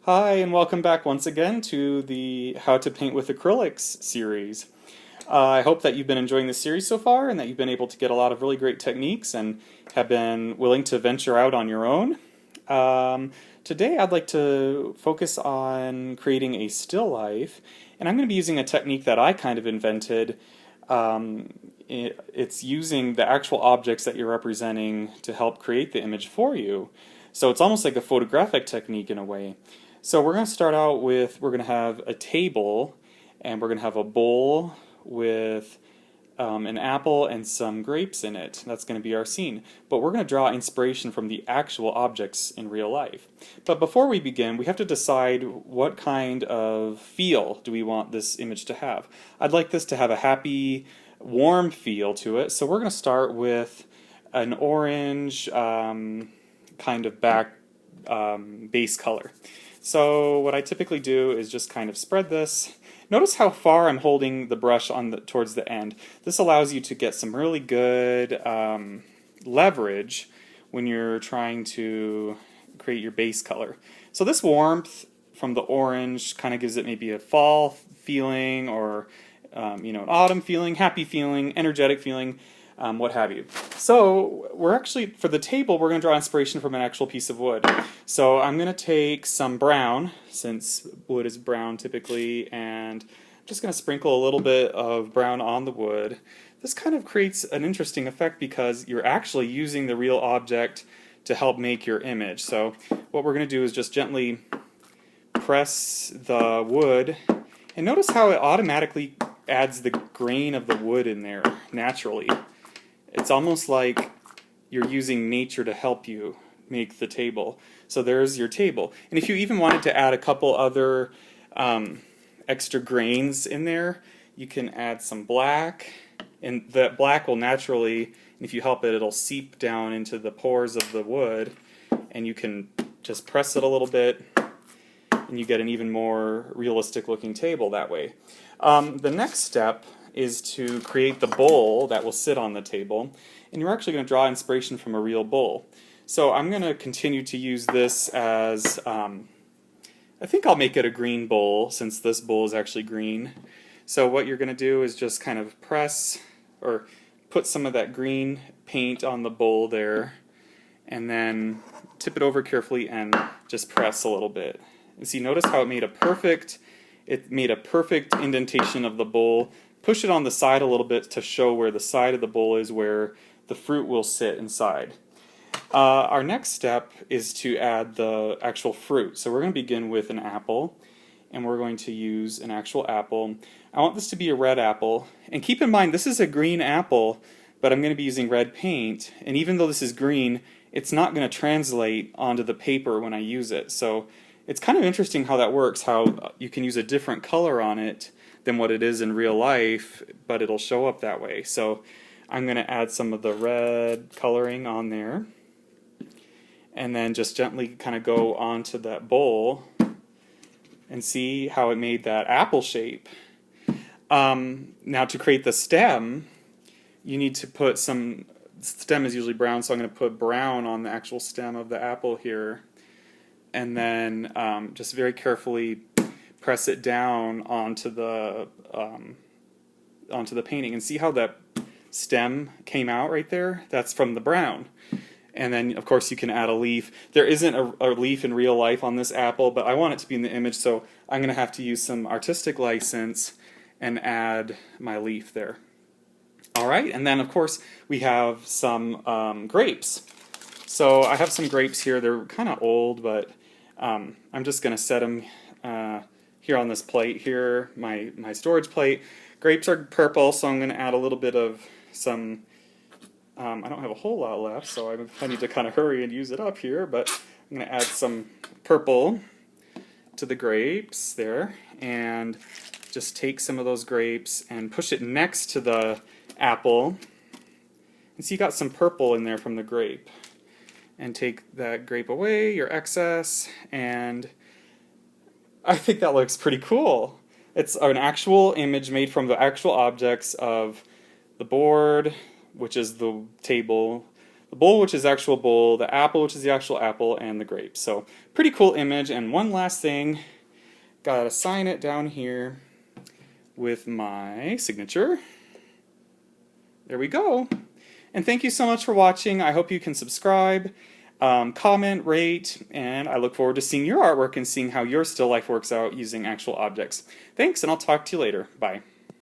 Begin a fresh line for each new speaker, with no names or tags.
Hi, and welcome back once again to the How to Paint with Acrylics series. I hope that you've been enjoying this series so far and that you've been able to get a lot of really great techniques and have been willing to venture out on your own. Today I'd like to focus on creating a still life, and I'm going to be using a technique that I kind of invented. It's using the actual objects that you're representing to help create the image for you. So it's almost like a photographic technique in a way. So we're going to start out with, we're going to have a table, and we're going to have a bowl with an apple and some grapes in it. That's going to be our scene. But we're going to draw inspiration from the actual objects in real life. But before we begin, we have to decide what kind of feel do we want this image to have. I'd like this to have a happy, warm feel to it. So we're going to start with an orange kind of base color. So what I typically do is just kind of spread this. Notice how far I'm holding the brush on towards the end. This allows you to get some really good leverage when you're trying to create your base color. So this warmth from the orange kind of gives it maybe a fall feeling, or an autumn feeling, happy feeling, energetic feeling. What have you. So we're actually, for the table, we're going to draw inspiration from an actual piece of wood. So I'm going to take some brown, since wood is brown typically, and I'm just going to sprinkle a little bit of brown on the wood. This kind of creates an interesting effect because you're actually using the real object to help make your image. So what we're going to do is just gently press the wood, and notice how it automatically adds the grain of the wood in there naturally. It's almost like you're using nature to help you make the table. So there's your table. And if you even wanted to add a couple other extra grains in there, you can add some black. And that black will naturally, if you help it, it'll seep down into the pores of the wood. And you can just press it a little bit, and you get an even more realistic looking table that way. The next step is to create the bowl that will sit on the table, and you're actually going to draw inspiration from a real bowl. So I'm going to continue to use this as, I think I'll make it a green bowl since this bowl is actually green. So what you're going to do is just kind of press or put some of that green paint on the bowl there, and then tip it over carefully and just press a little bit. And see, notice how it made a perfect indentation of the bowl. Push it on the side a little bit to show where the side of the bowl is where the fruit will sit inside. Our next step is to add the actual fruit. So we're going to begin with an apple, and we're going to use an actual apple. I want this to be a red apple, and keep in mind this is a green apple, but I'm going to be using red paint, and even though this is green, it's not going to translate onto the paper when I use it. So it's kind of interesting how that works, how you can use a different color on it than what it is in real life, but it'll show up that way. So I'm going to add some of the red coloring on there, and then just gently kind of go onto that bowl and see how it made that apple shape. Now to create the stem, you need to put some, stem is usually brown, so I'm going to put brown on the actual stem of the apple here, and then just very carefully press it down onto the painting, and see how that stem came out right there? That's from the brown. And then of course you can add a leaf. There isn't a leaf in real life on this apple, but I want it to be in the image, so I'm going to have to use some artistic license and add my leaf there. Alright, and then of course we have some grapes. So I have some grapes here. They're kind of old, but I'm just going to set them here on this plate here, my storage plate. Grapes are purple, so I'm going to add a little bit of some, I don't have a whole lot left, so I need to kind of hurry and use it up here, but I'm going to add some purple to the grapes there, and just take some of those grapes and push it next to the apple. And see, you got some purple in there from the grape. And take that grape away, your excess, and I think that looks pretty cool. It's an actual image made from the actual objects of the board, which is the table, the bowl, which is the actual bowl, the apple, which is the actual apple, and the grape. So pretty cool image. And one last thing, gotta sign it down here with my signature. There we go. And thank you so much for watching. I hope you can subscribe, comment, rate, and I look forward to seeing your artwork and seeing how your still life works out using actual objects. Thanks, and I'll talk to you later. Bye.